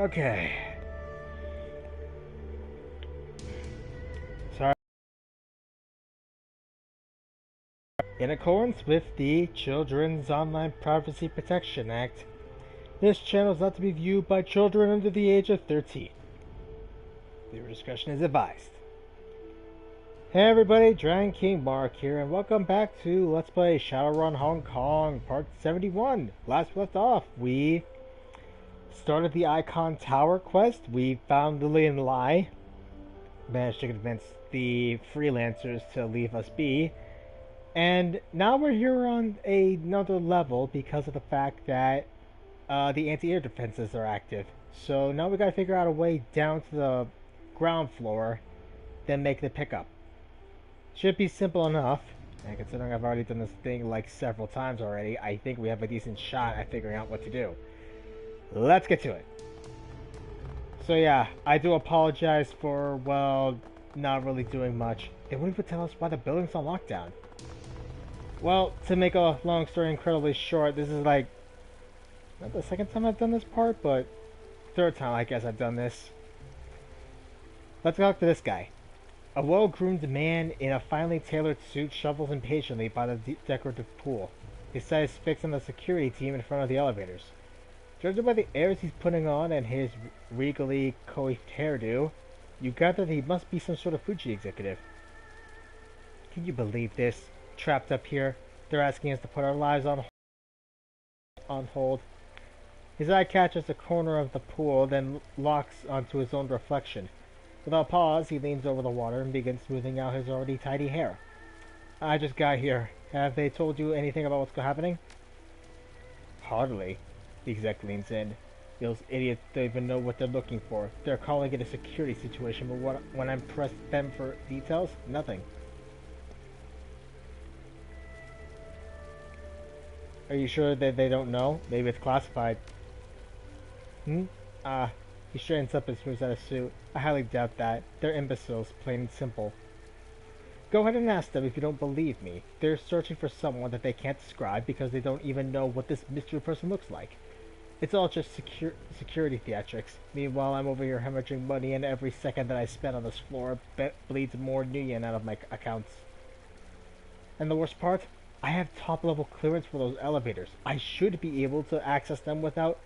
Okay. Sorry. In accordance with the Children's Online Privacy Protection Act, this channel is not to be viewed by children under the age of 13. Viewer discretion is advised. Hey everybody, Dragon King Mark here, and welcome back to Let's Play Shadowrun Hong Kong, Part 71. Last we left off, we started the Icon Tower quest. We found Lillian Lai, managed to convince the freelancers to leave us be, and now we're here on another level because of the fact that the anti-air defenses are active. So now we gotta figure out a way down to the ground floor, then make the pickup. Should be simple enough, and considering I've already done this thing like several times already, I think we have a decent shot at figuring out what to do. Let's get to it. So yeah, I do apologize for, well, not really doing much. They won't even tell us why the building's on lockdown. Well, to make a long story incredibly short, this is like, not the second time I've done this part, but third time I guess I've done this. Let's talk to this guy. A well-groomed man in a finely tailored suit shovels impatiently by the decorative pool, his eyes fixed on the security team in front of the elevators. Judging by the airs he's putting on and his regally coiffed hairdo, you gather that he must be some sort of Fuji executive. Can you believe this? Trapped up here, they're asking us to put our lives on hold. His eye catches the corner of the pool, then locks onto his own reflection. Without pause, he leans over the water and begins smoothing out his already tidy hair. I just got here. Have they told you anything about what's happening? Hardly. The exec leans in. Those idiots don't even know what they're looking for. They're calling it a security situation, but when I press them for details, nothing. Are you sure that they don't know? Maybe it's classified. He straightens up and smooths out his suit. I highly doubt that. They're imbeciles, plain and simple. Go ahead and ask them if you don't believe me. They're searching for someone that they can't describe because they don't even know what this mystery person looks like. It's all just security theatrics. Meanwhile, I'm over here hemorrhaging money, and every second that I spend on this floor bleeds more yen out of my accounts. And the worst part? I have top-level clearance for those elevators. I should be able to access them without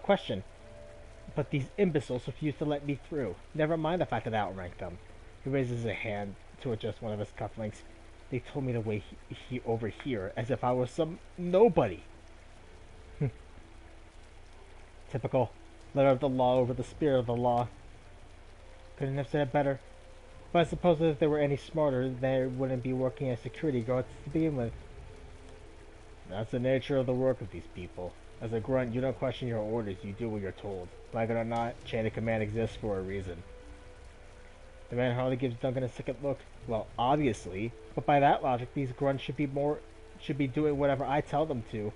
question. But these imbeciles refuse to let me through. Never mind the fact that I outrank them. He raises a hand to adjust one of his cufflinks. They told me to wait over here, as if I was some nobody. Typical. Letter of the law over the spirit of the law. Couldn't have said it better. But I suppose if they were any smarter, they wouldn't be working as security guards to begin with. That's the nature of the work of these people. As a grunt, you don't question your orders, you do what you're told. Like it or not, chain of command exists for a reason. The man hardly gives Duncan a second look. Well, obviously, but by that logic, these grunts should be doing whatever I tell them to.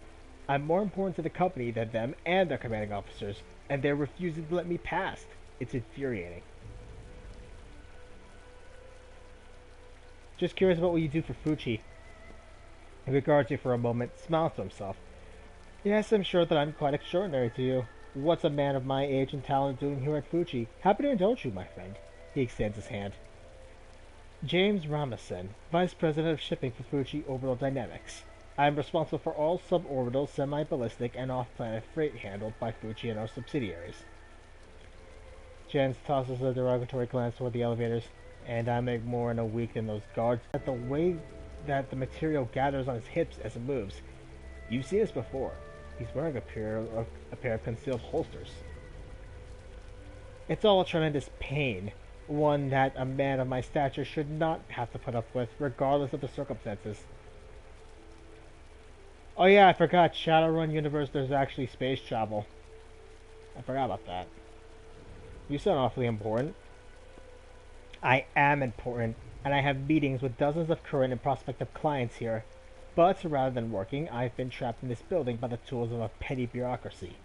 I'm more important to the company than them and their commanding officers, and they're refusing to let me past. It's infuriating. Just curious about what you do for Fuji. He regards you for a moment, smiles to himself. Yes, I'm sure that I'm quite extraordinary to you. What's a man of my age and talent doing here at Fuji? Happy to indulge you, my friend. He extends his hand. James Ramison, Vice President of Shipping for Fuji Orbital Dynamics. I am responsible for all suborbital, semi-ballistic, and off-planet freight handled by Fuji and our subsidiaries. Jens tosses a derogatory glance toward the elevators. And I make more in a week than those guards. At the way that the material gathers on his hips as it moves. You've seen this before. He's wearing a pair of concealed holsters. It's all a tremendous pain, one that a man of my stature should not have to put up with, regardless of the circumstances. Oh yeah, I forgot. Shadowrun universe, there's actually space travel. I forgot about that. You sound awfully important. I am important, and I have meetings with dozens of current and prospective clients here. But rather than working, I've been trapped in this building by the tools of a petty bureaucracy.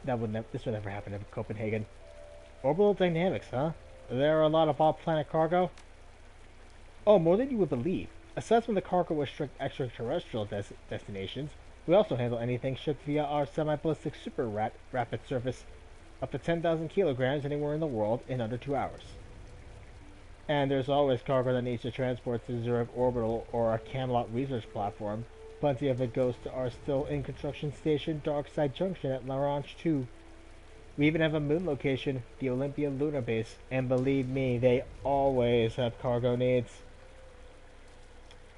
This would never happen in Copenhagen. Orbital dynamics, huh? There are a lot of off-planet cargo? Oh, more than you would believe. Aside from the cargo with strict extraterrestrial destinations, we also handle anything shipped via our semi-ballistic super rapid service up to 10,000 kilograms anywhere in the world in under 2 hours. And there's always cargo that needs to transport to Zurich Orbital or a Camelot research platform. Plenty of it goes to our still in construction station Darkside Junction at Larange 2. We even have a moon location, the Olympia Lunar Base, and believe me, they always have cargo needs.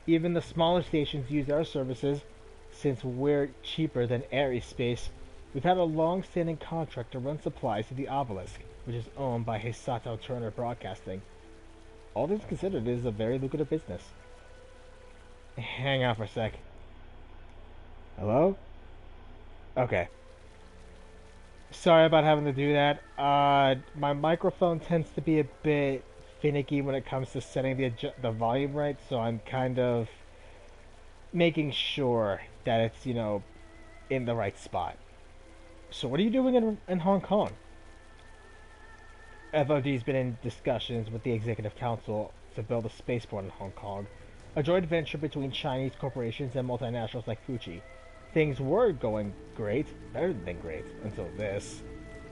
Even the smaller stations use our services, since we're cheaper than Ares Space. We've had a long-standing contract to run supplies to the Obelisk, which is owned by Hisato Turner Broadcasting. All things considered, it is a very lucrative business. Hang on for a sec. Hello? Okay. Sorry about having to do that. My microphone tends to be a bit finicky when it comes to setting the volume right, so I'm kind of making sure that it's, in the right spot. So what are you doing in Hong Kong? FOD's been in discussions with the Executive Council to build a spaceport in Hong Kong, a joint venture between Chinese corporations and multinationals like Fuji. Things were going great, better than great, until this.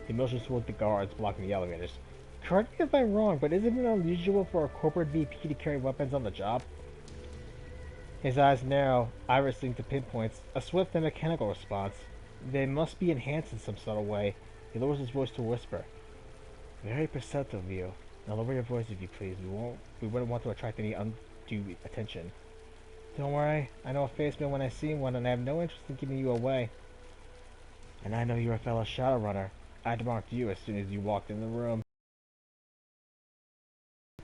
He motions toward the guards blocking the elevators. Correct me if I'm wrong, but isn't it unusual for a corporate VP to carry weapons on the job? His eyes narrow, irising to pinpoints, a swift and mechanical response. They must be enhanced in some subtle way. He lowers his voice to a whisper. Very perceptive of you. Now lower your voice if you please. We wouldn't want to attract any undue attention. Don't worry, I know a faceman when I see one, and I have no interest in giving you away. And I know you're a fellow Shadowrunner. I'd marked you as soon as you walked in the room.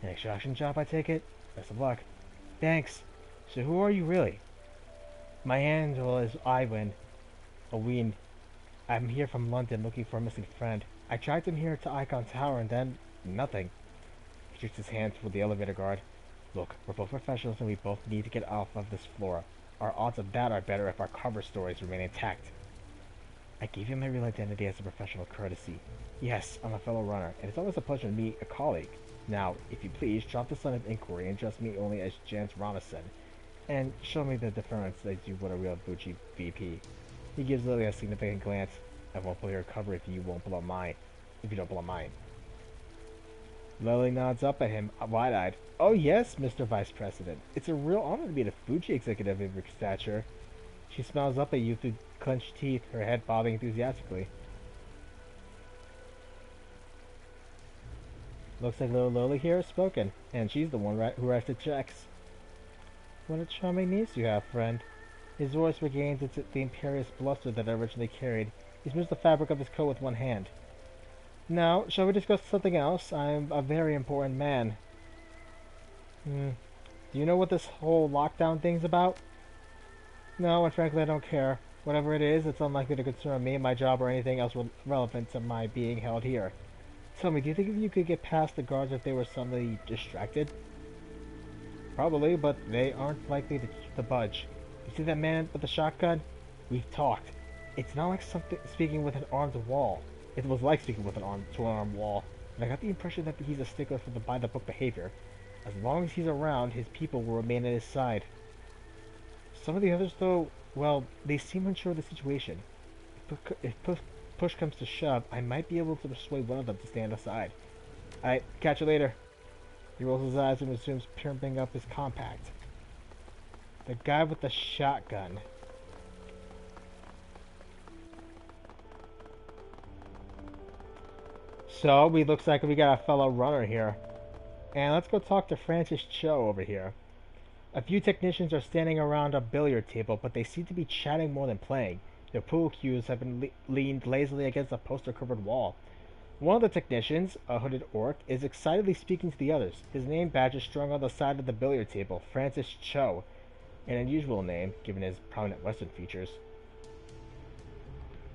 An extraction job, I take it? Best of luck. Thanks. So who are you really? My handle is Iwan. Owen. I'm here from London looking for a missing friend. I tracked him here to Icon Tower and then... nothing. He shakes his hand toward the elevator guard. Look, we're both professionals and we both need to get off of this floor. Our odds of that are better if our cover stories remain intact. I gave you my real identity as a professional courtesy. Yes, I'm a fellow runner, and it's always a pleasure to meet a colleague. Now, if you please, drop the sign of inquiry and address me only as Jans Ronison, and show me the deference that you would a real Fuji VP. He gives Lily a significant glance. I won't blow your cover if you don't blow mine. Lily nods up at him, wide-eyed. Oh yes, Mr. Vice President. It's a real honor to meet a Fuji executive of your stature. She smiles up at you through clenched teeth, her head bobbing enthusiastically. Looks like little Lily here has spoken, and she's the one who writes the checks. What a charming niece you have, friend. His voice regains the imperious bluster that it originally carried. He smooths the fabric of his coat with one hand. Now, shall we discuss something else? I'm a very important man. Do you know what this whole lockdown thing's about? No, and frankly I don't care. Whatever it is, it's unlikely to concern me, my job, or anything else relevant to my being held here. Tell me, do you think you could get past the guards if they were suddenly distracted? Probably, but they aren't likely to budge. You see that man with the shotgun? We've talked. It's not like speaking with an armed wall. It was like speaking with an armed wall, and I got the impression that he's a stickler for the by-the-book behavior. As long as he's around, his people will remain at his side. Some of the others, though, well, they seem unsure of the situation. If push comes to shove, I might be able to persuade one of them to stand aside. Alright, catch you later. He rolls his eyes and resumes pumping up his compact. The guy with the shotgun. So, looks like we got a fellow runner here. And let's go talk to Francis Cho over here. A few technicians are standing around a billiard table, but they seem to be chatting more than playing. Their pool cues have been leaned lazily against a poster-covered wall. One of the technicians, a hooded orc, is excitedly speaking to the others. His name badge is strung on the side of the billiard table, Francis Cho. An unusual name, given his prominent Western features.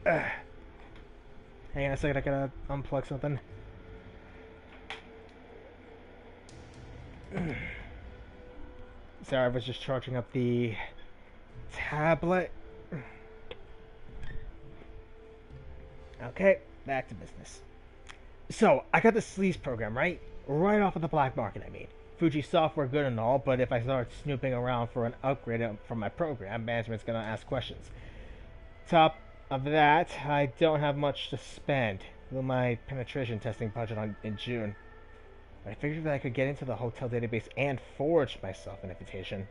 Hang on a second, I gotta unplug something. Sorry, I was just charging up the tablet. Okay, back to business. So, I got the sleaze program, right? Right off of the black market, I mean. Fuji software good and all, but if I start snooping around for an upgrade from my program, management's gonna ask questions. Top of that, I don't have much to spend. blew my penetration testing budget in June. I figured that I could get into the hotel database and forge myself an invitation.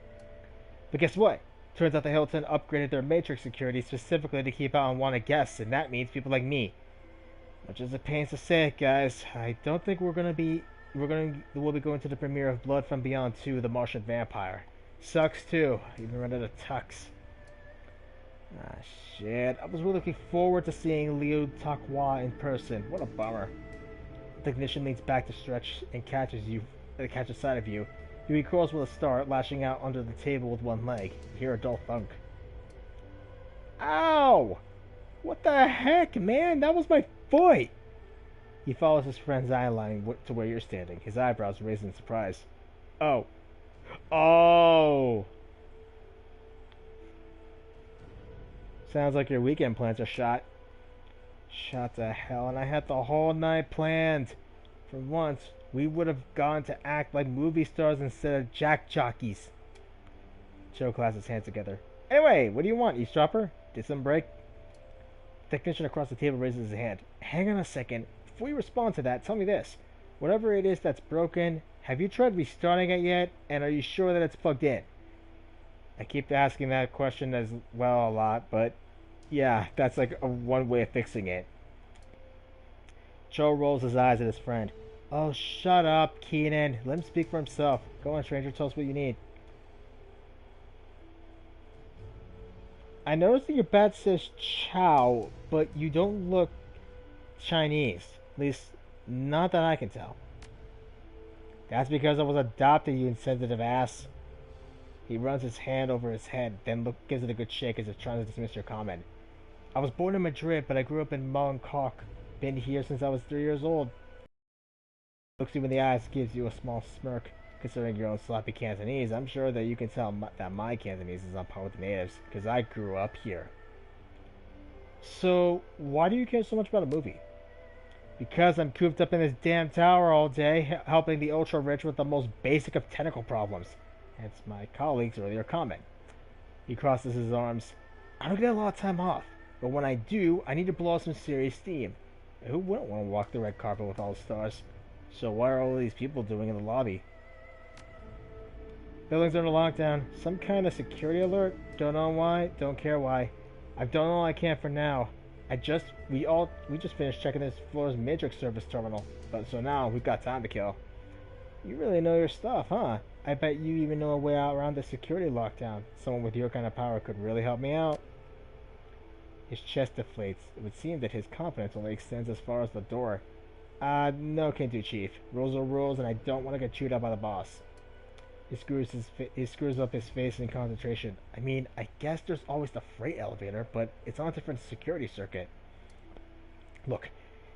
But guess what? Turns out the Hilton upgraded their matrix security specifically to keep out unwanted guests, and that means people like me. Much as it pains to say it, guys, I don't think we'll be going to the premiere of Blood from Beyond 2: The Martian Vampire. Sucks too. Even rented a tux. Ah, shit. I was really looking forward to seeing Liu Takhua in person. What a bummer. The technician leans back to stretch and catches sight of you. He recoils with a start, lashing out under the table with one leg. You hear a dull thunk. Ow! What the heck, man? That was my foot! He follows his friend's eye line to where you're standing, his eyebrows raised in surprise. Oh. Oh! Sounds like your weekend plans are shot. Shot to hell, and I had the whole night planned. For once, we would have gone to act like movie stars instead of jack jockeys. Joe clasps his hands together. Anyway, what do you want, eavesdropper? Did some break? The technician across the table raises his hand. Hang on a second. Before you respond to that, tell me this. Whatever it is that's broken, have you tried restarting it yet? And are you sure that it's plugged in? I keep asking that question as well a lot, but yeah, that's like one way of fixing it. Joe rolls his eyes at his friend. Oh, shut up, Keenan. Let him speak for himself. Go on, stranger. Tell us what you need. I noticed that your badge says Chow, but you don't look Chinese. At least, not that I can tell. That's because I was adopted, you insensitive ass. He runs his hand over his head, then gives it a good shake as if trying to dismiss your comment. I was born in Madrid, but I grew up in Bangkok. Been here since I was 3 years old. Looks you in the eyes, gives you a small smirk. Considering your own sloppy Cantonese, I'm sure that you can tell that my Cantonese is on par with the natives, because I grew up here. So, why do you care so much about a movie? Because I'm cooped up in this damn tower all day, helping the ultra-rich with the most basic of technical problems. Hence my colleague's earlier comment. He crosses his arms. I don't get a lot of time off, but when I do, I need to blow off some serious steam. Who wouldn't want to walk the red carpet with all the stars? So why are all these people doing in the lobby? Buildings under lockdown. Some kind of security alert? Don't know why, don't care why. I've done all I can for now. We just finished checking this floor's matrix service terminal, but so now we've got time to kill. You really know your stuff, huh? I bet you even know a way out around the security lockdown. Someone with your kind of power could really help me out. His chest deflates. It would seem that his confidence only extends as far as the door. No can do, Chief. Rules are rules, and I don't want to get chewed out by the boss. He screws up his face in concentration. I mean, I guess there's always the freight elevator, but it's on a different security circuit. Look,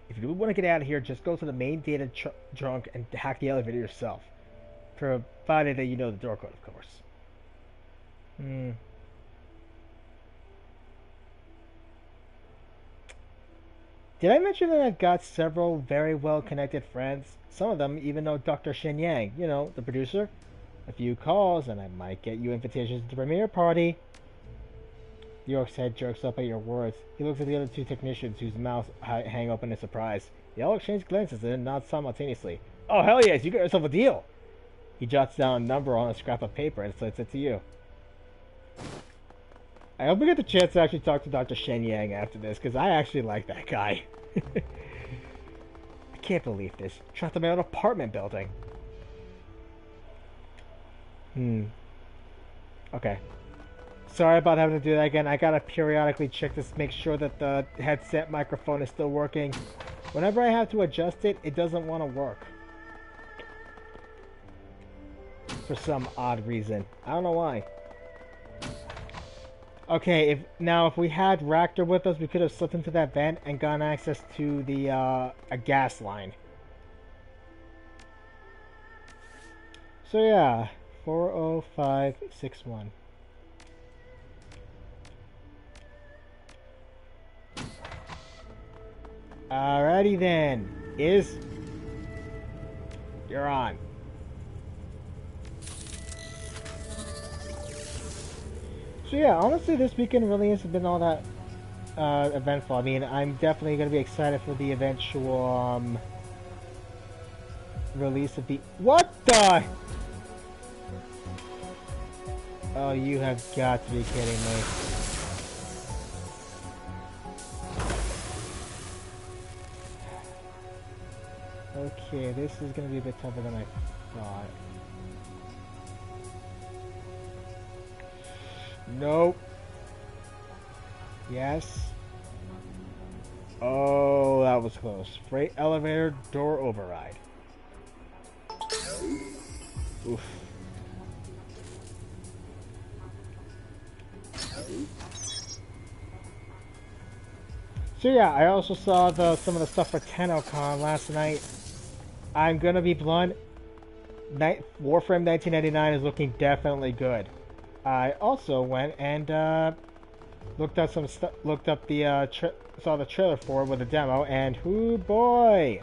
if you want to get out of here, just go to the main data trunk and hack the elevator yourself. Provided that you know the door code, of course. Did I mention that I've got several very well-connected friends? Some of them even know Dr. Shen Yang, you know, the producer. A few calls, and I might get you invitations to the premiere party. The orc's head jerks up at your words. He looks at the other two technicians whose mouths hang open in surprise. They all exchange glances and nod simultaneously. Oh, hell yes, you got yourself a deal! He jots down a number on a scrap of paper and slides it to you. I hope we get the chance to actually talk to Dr. Shen Yang after this, because I actually like that guy. I can't believe this. Trapped in my own apartment building. Okay. Sorry about having to do that again. I gotta periodically check to make sure that the headset microphone is still working. Whenever I have to adjust it, it doesn't want to work. For some odd reason. I don't know why. Okay, if we had Ractor with us, we could have slipped into that vent and gotten access to the a gas line. So yeah, 40561. Alrighty then. You're on. So yeah, honestly this weekend really hasn't been all that eventful. I mean, I'm definitely going to be excited for the eventual release of the. What the? Oh, you have got to be kidding me. Okay, this is going to be a bit tougher than I thought. Nope. Yes. Oh, that was close. Freight elevator door override. Oof. So yeah, I also saw some of the stuff for TennoCon last night. I'm gonna be blunt. Warframe 1999 is looking definitely good. I also went and looked up some stuff. Looked up the saw the trailer for it with a demo, and hoo boy!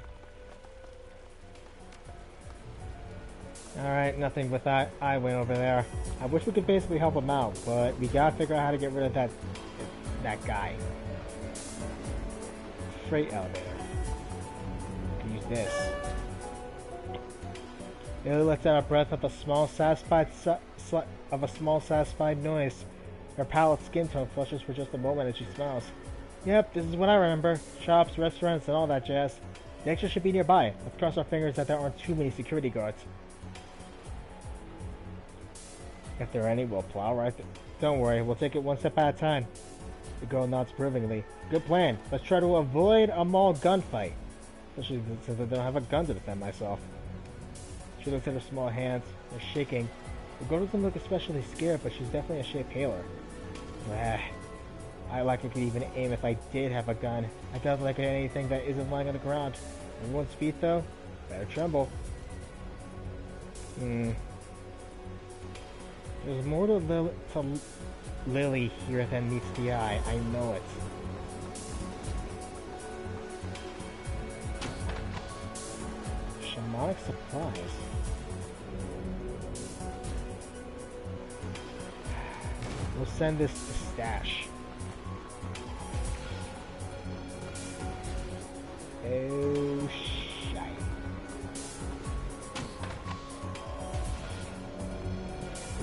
All right, nothing with that. I went over there. I wish we could basically help him out, but we gotta figure out how to get rid of that guy. Freight elevator. Use this. Lily lets out a breath of a small satisfied noise. Her pallid skin tone flushes for just a moment as she smiles. Yep, this is what I remember. Shops, restaurants, and all that jazz. The extra should be nearby. Let's cross our fingers that there aren't too many security guards. If there are any, we'll plow right through. Don't worry, we'll take it one step at a time. The girl nods approvingly. Good plan. Let's try to avoid a mall gunfight. Especially since I don't have a gun to defend myself. She looks at her small hands. They're shaking. The girl doesn't look especially scared, but she's definitely a shade paler. I like I could even aim if I did have a gun. I don't like anything that isn't lying on the ground. Everyone's feet, though, better tremble. There's more to Lily here than meets the eye. I know it. Shamanic supplies. We'll send this to Stash. Oh, shite.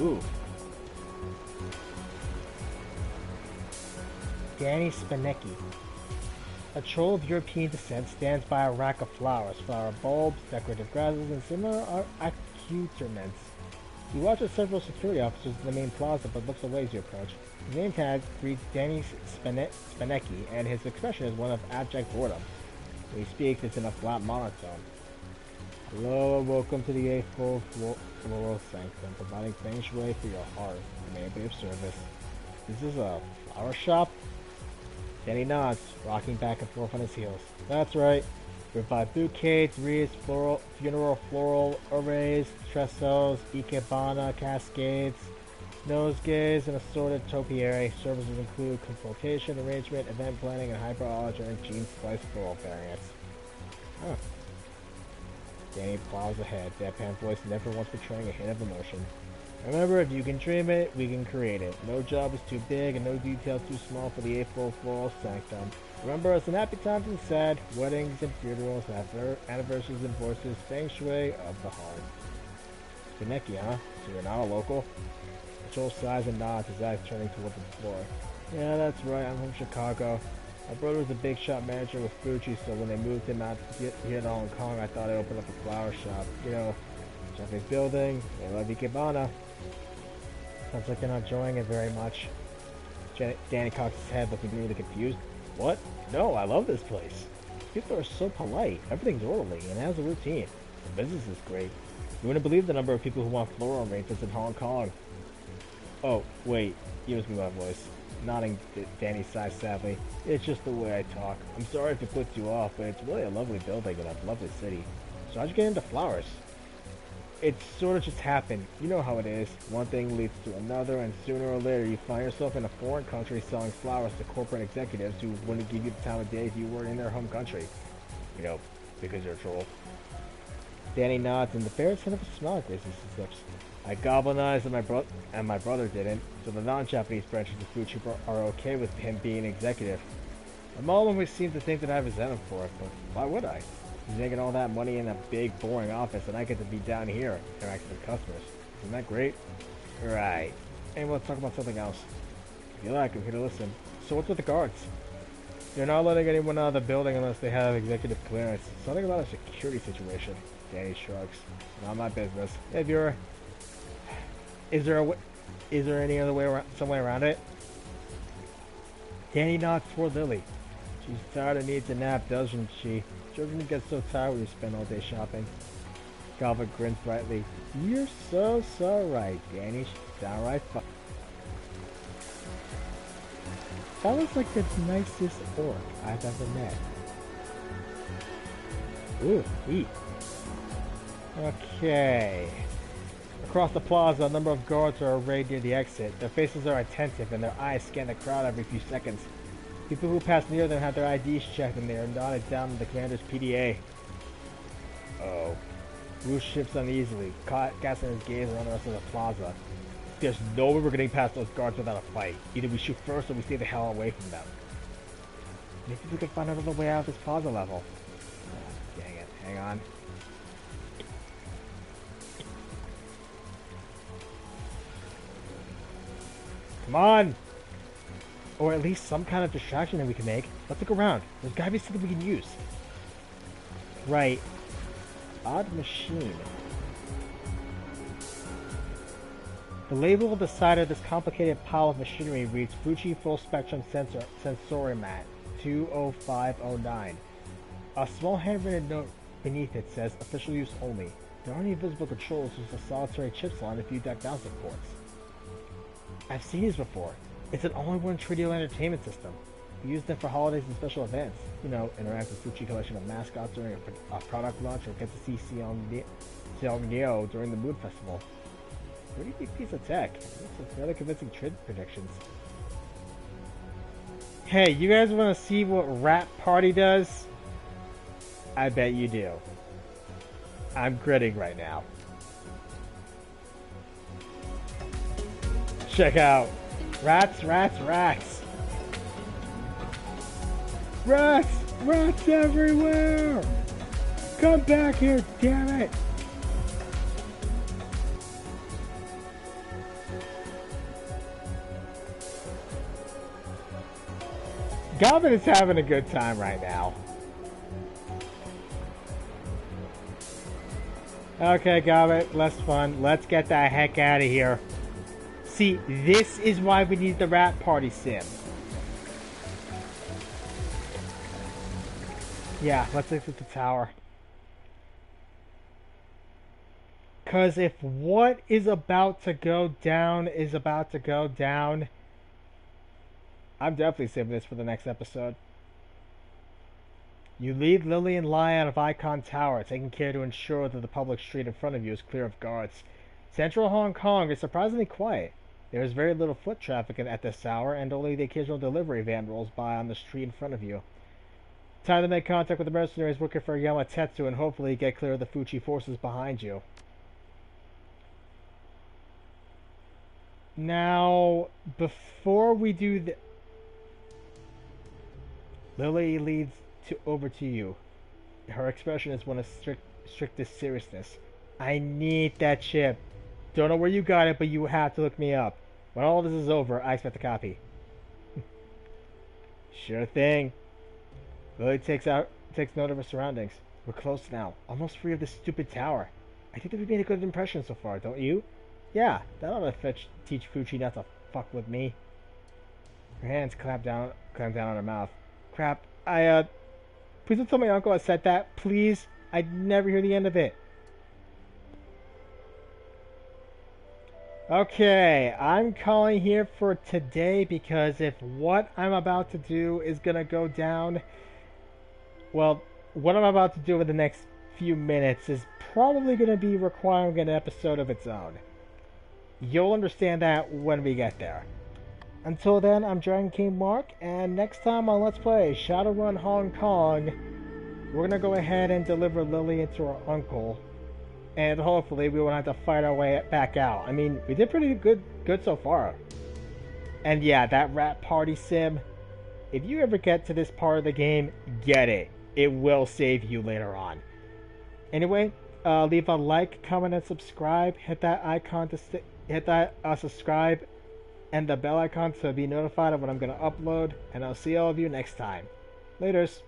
Ooh. Danny Spinecki. A troll of European descent stands by a rack of flowers, flower bulbs, decorative grasses, and similar accoutrements. He watches several security officers in the main plaza, but looks away as you approach. His name tag reads Danny Spinecki, and his expression is one of abject boredom. When he speaks, it's in a flat monotone. Hello, and welcome to the 8th floral sanctum, providing feng shui for your heart. May be of service. Is this a flower shop? Danny nods, rocking back and forth on his heels. That's right. We provide bouquets, wreaths, funeral floral arrays, trestles, ikebana, cascades, nosegays, and assorted topiary. Services include consultation, arrangement, event planning, and hyperology and gene splice floral variants. Huh. Danny plows ahead, deadpan voice never once betraying a hint of emotion. Remember, if you can dream it, we can create it. No job is too big and no detail too small for the 8th floral sanctum. Remember, it's an happy times and sad, weddings and funerals, anniversaries and divorces, feng shui of the heart. Spinecki, huh? So you're not a local? Joel sighs and nods, his eyes turning toward the floor. Yeah, that's right, I'm from Chicago. My brother was a big shop manager with Fuji, so when they moved him out here to Hong Kong, I thought I'd open up a flower shop. You know, Japanese building, they love ikebana. Sounds like they're not enjoying it very much. Danny cocks his head, looking really confused. What? No, I love this place. People are so polite. Everything's orderly and has a routine. The business is great. You wouldn't believe the number of people who want floral arrangements in Hong Kong. Oh, wait. Here's me my voice. Nodding, Danny sighs sadly. It's just the way I talk. I'm sorry if it puts you off, but it's really a lovely building and a lovely city. So how'd you get into flowers? It sort of just happened. You know how it is. One thing leads to another, and sooner or later you find yourself in a foreign country selling flowers to corporate executives who wouldn't give you the time of day if you were in their home country. You know, because you're a troll. Danny nods, and the bear's hint of a smile graces his lips. I goblin-eyed, and my brother didn't, so the non-Japanese branches of Fuchi are okay with him being executive. My mom always seemed to think that I resent him for it, but why would I? He's making all that money in a big, boring office, and I get to be down here, interacting with customers. Isn't that great? Right. Anyway, let's talk about something else. If you like, I'm here to listen. So what's with the guards? They're not letting anyone out of the building unless they have executive clearance. Something about a security situation. Danny shrugs. Not my business. If you're... Is there any other way around, some way around it? Danny nods toward Lily. She's tired and needs a nap, doesn't she? Children get so tired when you spend all day shopping. Galva grins brightly. You're so right, Danny. She's downright fun. That was like the nicest orc I've ever met. Ooh, eat. Okay. Across the plaza, a number of guards are arrayed near the exit. Their faces are attentive and their eyes scan the crowd every few seconds. People who pass near them have their IDs checked and they are nodded down to the commander's PDA. Oh. Bruce shifts uneasily, casting his gaze around the rest of the plaza. There's no way we're getting past those guards without a fight. Either we shoot first or we stay the hell away from them. Maybe we can find another way out of this plaza level. Oh, dang it. Hang on. Come on! Or at least some kind of distraction that we can make. Let's look around. There's gotta be something we can use. Right. Odd machine. The label on the side of this complicated pile of machinery reads Fuji Full Spectrum Sensorimat 20509. A small handwritten note beneath it says official use only. There aren't any visible controls, just a solitary chip slot and a few diagnostic ports. I've seen these before. It's an all-in-one Tridial entertainment system. We use them for holidays and special events. You know, interact with Fuji collection of mascots during a product launch, or get to see Neo during the Moon Festival. Pretty big piece of tech. Makes some fairly convincing trade predictions. Hey, you guys want to see what Rat Party does? I bet you do. I'm gritting right now. Check out. Rats, rats, rats. Rats! Rats everywhere! Come back here, damn it! Goblin is having a good time right now. Okay, Goblin, less fun. Let's get the heck out of here. See, this is why we need the Rat Party sim. Yeah, let's exit the tower. Because if what is about to go down is about to go down, I'm definitely saving this for the next episode. You lead Lily and Lai out of Icon Tower, taking care to ensure that the public street in front of you is clear of guards. Central Hong Kong is surprisingly quiet. There is very little foot traffic at this hour, and only the occasional delivery van rolls by on the street in front of you. Time to make contact with the mercenaries working for Yamatetsu and hopefully get clear of the Fuji forces behind you. Now, before we do the... Lily leads over to you. Her expression is one of strictest seriousness. I need that chip. Don't know where you got it, but you have to look me up. When all this is over, I expect a copy. Sure thing. Lily takes note of her surroundings. We're close now, almost free of this stupid tower. I think that we made a good impression so far, don't you? Yeah, that ought to teach Fuji not to fuck with me. Her hands clamp down on her mouth. Crap, please don't tell my uncle I said that, please. I'd never hear the end of it. Okay, I'm calling here for today because if what I'm about to do is gonna go down, well, what I'm about to do in the next few minutes is probably gonna be requiring an episode of its own. You'll understand that when we get there. Until then, I'm Dragon King Mark, and next time on Let's Play Shadowrun Hong Kong, we're gonna go ahead and deliver Lily into her uncle, and hopefully we won't have to fight our way back out. I mean, we did pretty good so far. And yeah, that rat party sim, if you ever get to this part of the game, get it. It will save you later on. Anyway, leave a like, comment, and subscribe. Hit that icon to hit that subscribe and the bell icon to be notified of when I'm going to upload. And I'll see all of you next time. Laters.